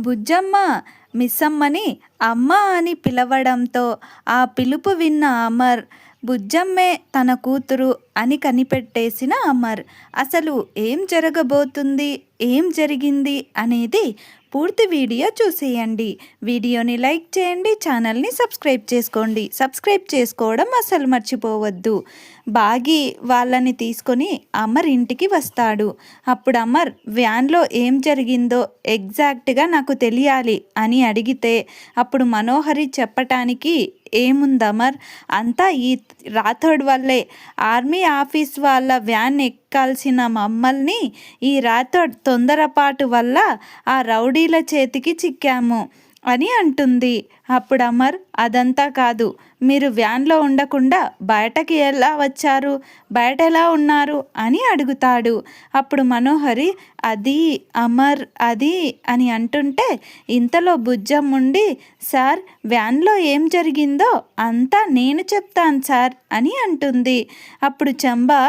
బుజ్జమ్మ మిస్సమ్మని అమ్మ అని పిలవడంతో ఆ పిలుపు విన్న అమర్ బుజ్జమ్మే తన కూతురు అని కనిపెట్టేసిన అమర్ అసలు ఏం జరగబోతుంది, ఏం జరిగింది అనేది పూర్తి వీడియో చూసేయండి. వీడియోని లైక్ చేయండి, ఛానల్ని సబ్స్క్రైబ్ చేసుకోండి. సబ్స్క్రైబ్ చేసుకోవడం అసలు మర్చిపోవద్దు. బాగి వాళ్ళని తీసుకొని అమర్ ఇంటికి వస్తాడు. అప్పుడు అమర్ వ్యాన్లో ఏం జరిగిందో ఎగ్జాక్ట్గా నాకు తెలియాలి అని అడిగితే అప్పుడు మనోహరి చెప్పటానికి ఏముంది అమర్, అంతా ఈ రాథోడ్ వల్లే. ఆర్మీ ఆఫీస్ వాళ్ళ వ్యాన్ ఎక్కాల్సిన మమ్మల్ని ఈ రాథోడ్ తొందరపాటు వల్ల ఆ రౌడీల చేతికి చిక్కాము అని అంటుంది. అప్పుడు అమర్ అదంతా కాదు, మీరు వ్యాన్లో ఉండకుండా బయటకి ఎలా వచ్చారు, బయట ఎలా ఉన్నారు అని అడుగుతాడు. అప్పుడు మనోహరి అది అమర్ అది అని అంటుంటే ఇంతలో బుజ్జమ్ముండి సార్ వ్యాన్లో ఏం జరిగిందో అంతా నేను చెప్తాను సార్ అని అంటుంది. అప్పుడు చంబా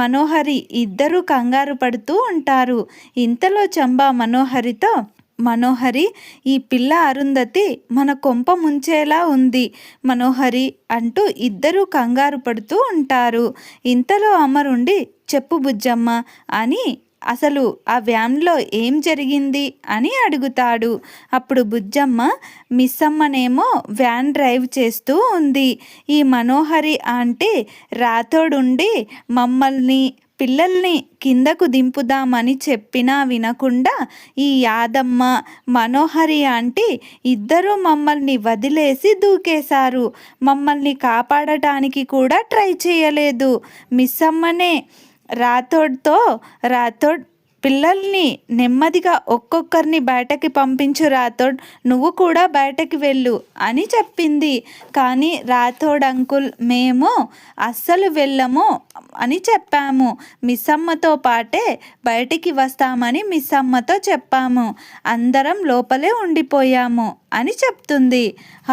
మనోహరి ఇద్దరూ కంగారు పడుతూ ఉంటారు. ఇంతలో చంబా మనోహరితో మనోహరి, ఈ పిల్ల అరుంధతి మన కొంప ముంచేలా ఉంది మనోహరి అంటూ ఇద్దరూ కంగారు పడుతూ ఉంటారు. ఇంతలో అమరుండి చెప్పు బుజ్జమ్మ అని అసలు ఆ వ్యాన్లో ఏం జరిగింది అని అడుగుతాడు. అప్పుడు బుజ్జమ్మ మిస్సమ్మనేమో వ్యాన్ డ్రైవ్ చేస్తూ ఉంది. ఈ మనోహరి ఆంటీ రాతోడుండి మమ్మల్ని పిల్లల్ని కిందకు దింపుదామని చెప్పినా వినకుండా ఈ యాదమ్మ మనోహరి ఆంటీ ఇద్దరూ మమ్మల్ని వదిలేసి దూకేశారు. మమ్మల్ని కాపాడటానికి కూడా ట్రై చేయలేదు. మిస్సమ్మనే రాథోడ్ పిల్లల్ని నెమ్మదిగా ఒక్కొక్కరిని బయటకి పంపించు రాథోడ్, నువ్వు కూడా బయటకి వెళ్ళు అని చెప్పింది. కానీ రాథోడ్ అంకుల్ మేము అస్సలు వెళ్ళము అని చెప్పాము. మిస్సమ్మతో పాటే బయటికి వస్తామని మిస్సమ్మతో చెప్పాము. అందరం లోపలే ఉండిపోయాము అని చెప్తుంది.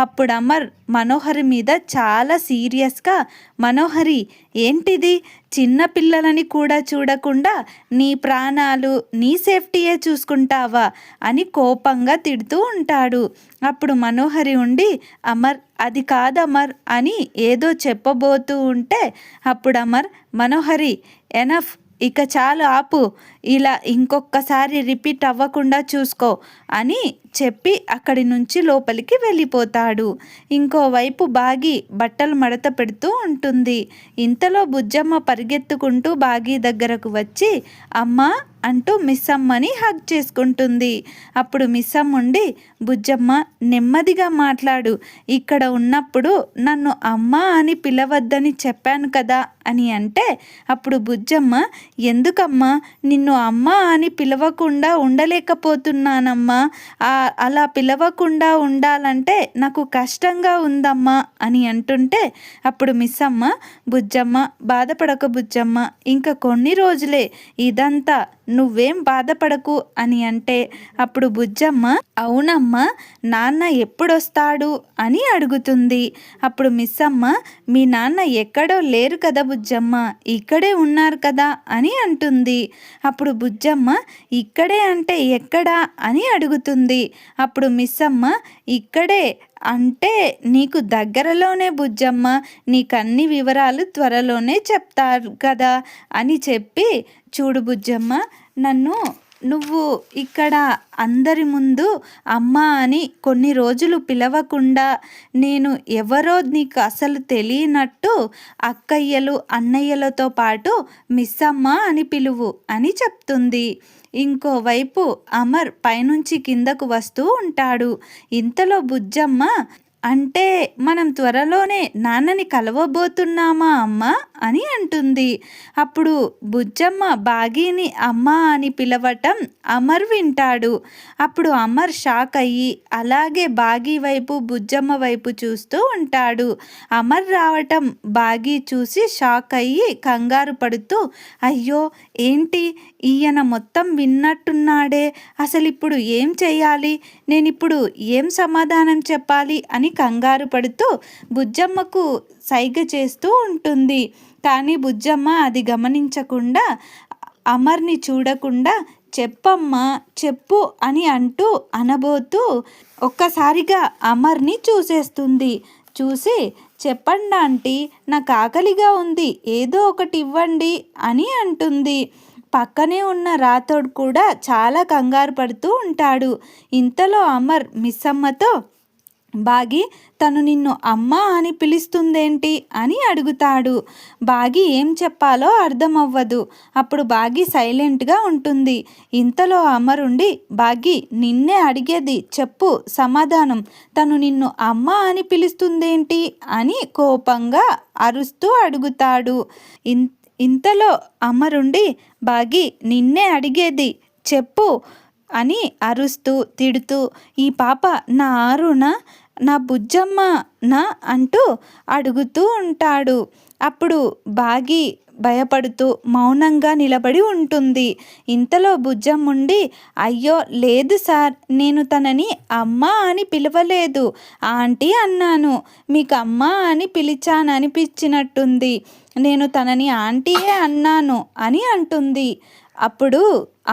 అప్పుడు అమర్ మనోహరి మీద చాలా సీరియస్గా మనోహరి ఏంటిది, చిన్న పిల్లలని కూడా చూడకుండా నీ ప్రాణాలు నీ సేఫ్టీయే చూసుకుంటావా అని కోపంగా తిడుతూ ఉంటాడు. అప్పుడు మనోహరి ఉండి అమర్ అది కాదమర్ అని ఏదో చెప్పబోతూ ఉంటే అప్పుడు అమర్ మనోహరి ఎనఫ్, ఇక చాలు ఆపు, ఇలా ఇంకొకసారి రిపీట్ అవ్వకుండా చూసుకో అని చెప్పి అక్కడి నుంచి లోపలికి వెళ్ళిపోతాడు. ఇంకోవైపు బాగి బట్టలు మడత పెడుతూ ఉంటుంది. ఇంతలో బుజ్జమ్మ పరిగెత్తుకుంటూ బాగి దగ్గరకు వచ్చి అమ్మా అంటూ మిస్సమ్మని హగ్ చేసుకుంటుంది. అప్పుడు మిస్సమ్మ ఉండి బుజ్జమ్మ నెమ్మదిగా మాట్లాడు, ఇక్కడ ఉన్నప్పుడు నన్ను అమ్మా అని పిలవద్దని చెప్పాను కదా అని అంటే అప్పుడు బుజ్జమ్మ ఎందుకమ్మా నిన్ను అమ్మా అని పిలవకుండా ఉండలేకపోతున్నానమ్మా, అలా పిలవకుండా ఉండాలంటే నాకు కష్టంగా ఉందమ్మా అని అంటుంటే అప్పుడు మిస్సమ్మ బుజ్జమ్మ బాధపడక బుజ్జమ్మ, ఇంకా కొన్ని రోజులే ఇదంతా, నువ్వేం బాధపడకు అని అంటే అప్పుడు బుజ్జమ్మ అవునమ్మా నాన్న ఎప్పుడొస్తాడు అని అడుగుతుంది. అప్పుడు మిస్సమ్మ మీ నాన్న ఎక్కడో లేరు కదా బుజ్జమ్మ, ఇక్కడే ఉన్నారు కదా అని అంటుంది. అప్పుడు బుజ్జమ్మ ఇక్కడే అంటే ఎక్కడా అని అడుగుతుంది. అప్పుడు మిస్సమ్మ ఇక్కడే అంటే నీకు దగ్గరలోనే బుజ్జమ్మ, నీకన్ని వివరాలు త్వరలోనే చెప్తారు కదా అని చెప్పి చూడు బుజ్జమ్మ, నువ్వు ఇక్కడ అందరి ముందు అమ్మ అని కొన్ని రోజులు పిలవకుండా నేను ఎవరో నీకు అసలు తెలియనట్టు అక్కయ్యలు అన్నయ్యలతో పాటు మిస్సమ్మ అని పిలువు అని చెప్తుంది. ఇంకోవైపు అమర్ పైనుంచి కిందకు వస్తూ ఉంటాడు. ఇంతలో బుజ్జమ్మ అంటే మనం త్వరలోనే నాన్నని కలవబోతున్నామా అమ్మ అని అంటుంది. అప్పుడు బుజ్జమ్మ బాగీని అమ్మ అని పిలవటం అమర్ వింటాడు. అప్పుడు అమర్ షాక్ అయ్యి అలాగే బాగీ వైపు బుజ్జమ్మ వైపు చూస్తూ ఉంటాడు. అమర్ రావటం బాగీ చూసి షాక్ అయ్యి కంగారు పడుతూ అయ్యో ఏంటి ఈయన మొత్తం విన్నట్టున్నాడే, అసలు ఇప్పుడు ఏం చెయ్యాలి, నేనిప్పుడు ఏం సమాధానం చెప్పాలి అని కంగారు పడుతూ బుజ్జమ్మకు సైగ చేస్తూ ఉంటుంది. కానీ బుజ్జమ్మ అది గమనించకుండా అమర్ని చూడకుండా చెప్పమ్మా చెప్పు అని అనబోతూ ఒక్కసారిగా అమర్ని చూసేస్తుంది. చూసి చెప్పండి ఆంటీ, నాకు ఆకలిగా ఉంది, ఏదో ఒకటి ఇవ్వండి అని అంటుంది. పక్కనే ఉన్న రాథోడ్ కూడా చాలా కంగారు పడుతూ ఉంటాడు. ఇంతలో అమర్ మిస్సమ్మతో, బాగి తను నిన్ను అమ్మ అని పిలుస్తుందేంటి అని అడుగుతాడు. బాగి ఏం చెప్పాలో అర్థమవ్వదు. అప్పుడు బాగి సైలెంట్గా ఉంటుంది. ఇంతలో అమరుండి, బాగి నిన్నే అడిగేది, చెప్పు సమాధానం, తను నిన్ను అమ్మ అని పిలుస్తుందేంటి అని కోపంగా అరుస్తూ అడుగుతాడు. ఇంతలో అమరుండి, బాగి నిన్నే అడిగేది చెప్పు అని అరుస్తూ తిడుతూ, ఈ పాప నా ఆరున, నా బుజ్జమ్మ నా అంటూ అడుగుతూ ఉంటాడు. అప్పుడు బాగి భయపడుతూ మౌనంగా నిలబడి ఉంటుంది. ఇంతలో బుజ్జమ్ముండి, అయ్యో లేదు సార్, నేను తనని అమ్మ అని పిలవలేదు, ఆంటీ అన్నాను, మీకు అమ్మ అని పిలిచాననిపించినట్టుంది, నేను తనని ఆంటీయే అన్నాను అని అంటుంది. అప్పుడు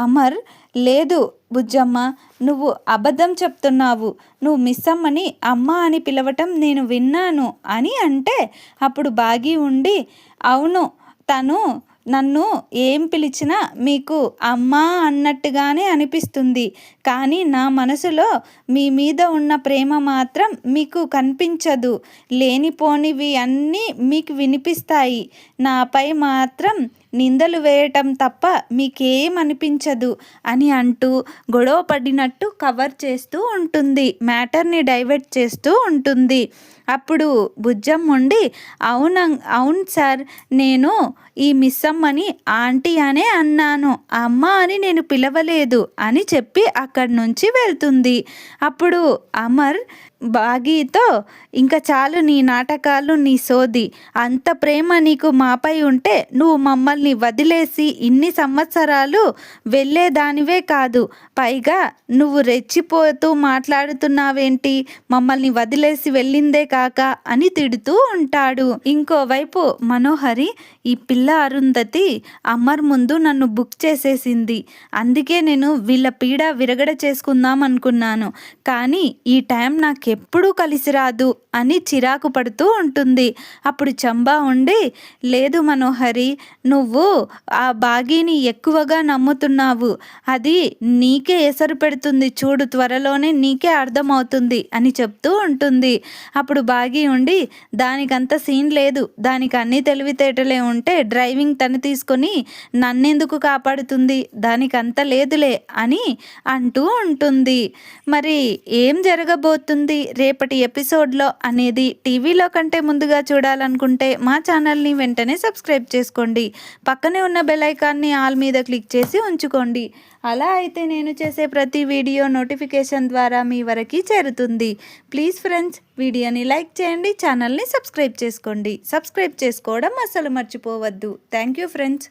అమర్, లేదు బుజ్జమ్మ, నువ్వు అబద్ధం చెప్తున్నావు, నువ్వు మిస్సమ్మని అమ్మ అని పిలవటం నేను విన్నాను అని అంటే, అప్పుడు బాగి ఉండి, అవును, తను నన్ను ఏం పిలిచినా మీకు అమ్మా అన్నట్టుగానే అనిపిస్తుంది, కానీ నా మనసులో మీ మీద ఉన్న ప్రేమ మాత్రం మీకు కనిపించదు, లేనిపోనివి అన్నీ మీకు వినిపిస్తాయి, నాపై మాత్రం నిందలు వేయటం తప్ప మీకేమనిపించదు అని అంటూ గొడవ పడినట్టు కవర్ చేస్తూ ఉంటుంది, మ్యాటర్ని డైవర్ట్ చేస్తూ ఉంటుంది. అప్పుడు బుజ్జమ్మ ఉండి, అవును సార్, నేను ఈ మిస్సమ్మని ఆంటీ అనే అన్నాను, అమ్మ అని నేను పిలవలేదు అని చెప్పి అక్కడి నుంచి వెళ్తుంది. అప్పుడు అమర్ బాగీతో, ఇంకా చాలు నీ నాటకాలు, నీ సోది, అంత ప్రేమ నీకు మాపై ఉంటే నువ్వు మమ్మల్ని వదిలేసి ఇన్ని సంవత్సరాలు వెళ్ళేదానివే కాదు, పైగా నువ్వు రెచ్చిపోతూ మాట్లాడుతున్నావేంటి, మమ్మల్ని వదిలేసి వెళ్ళిందే కాక అని తిడుతూ ఉంటాడు. ఇంకోవైపు మనోహరి, ఈ పిల్ల అరుంధతి అమర్ ముందు నన్ను బుక్ చేసేసింది, అందుకే నేను వీళ్ళ పీడ విరగడ చేసుకుందాం అనుకున్నాను, కానీ ఈ టైం నాకెప్పుడూ కలిసి రాదు అని చిరాకు పడుతూ ఉంటుంది. అప్పుడు చంబా ఉండి, లేదు మనోహరి, నువ్వు ఆ బాగీని ఎక్కువగా నమ్ముతున్నావు, అది నీకే ఎసరు పెడుతుంది చూడు, త్వరలోనే నీకే అర్థమవుతుంది అని చెప్తూ ఉంటుంది. అప్పుడు బాగీ ఉండి, దానికంత సీన్ లేదు, దానికి అన్ని తెలివితేటలే ఉంటే డ్రైవింగ్ తను తీసుకొని నన్నెందుకు కాపాడుతుంది, దానికంత లేదులే అని అంటూ ఉంటుంది. మరి ఏం జరగబోతుంది రేపటి ఎపిసోడ్లో అనేది టీవీలో కంటే ముందుగా చూడాలనుకుంటే మా ఛానల్ని వెంటనే సబ్స్క్రైబ్ చేసుకోండి, పక్కనే ఉన్న బెల్ ఐకాన్ని ఆల్ మీద క్లిక్ చేసి ఉంచుకోండి, అలా అయితే నేను చేసే ప్రతి వీడియో నోటిఫికేషన్ ద్వారా మీ వరకు చేరుతుంది. ప్లీజ్ ఫ్రెండ్స్, వీడియోని లైక్ చేయండి, ఛానల్ని సబ్స్క్రైబ్ చేసుకోండి, సబ్స్క్రైబ్ చేసుకోవడం అస్సలు మర్చిపోవద్దు. Thank you friends.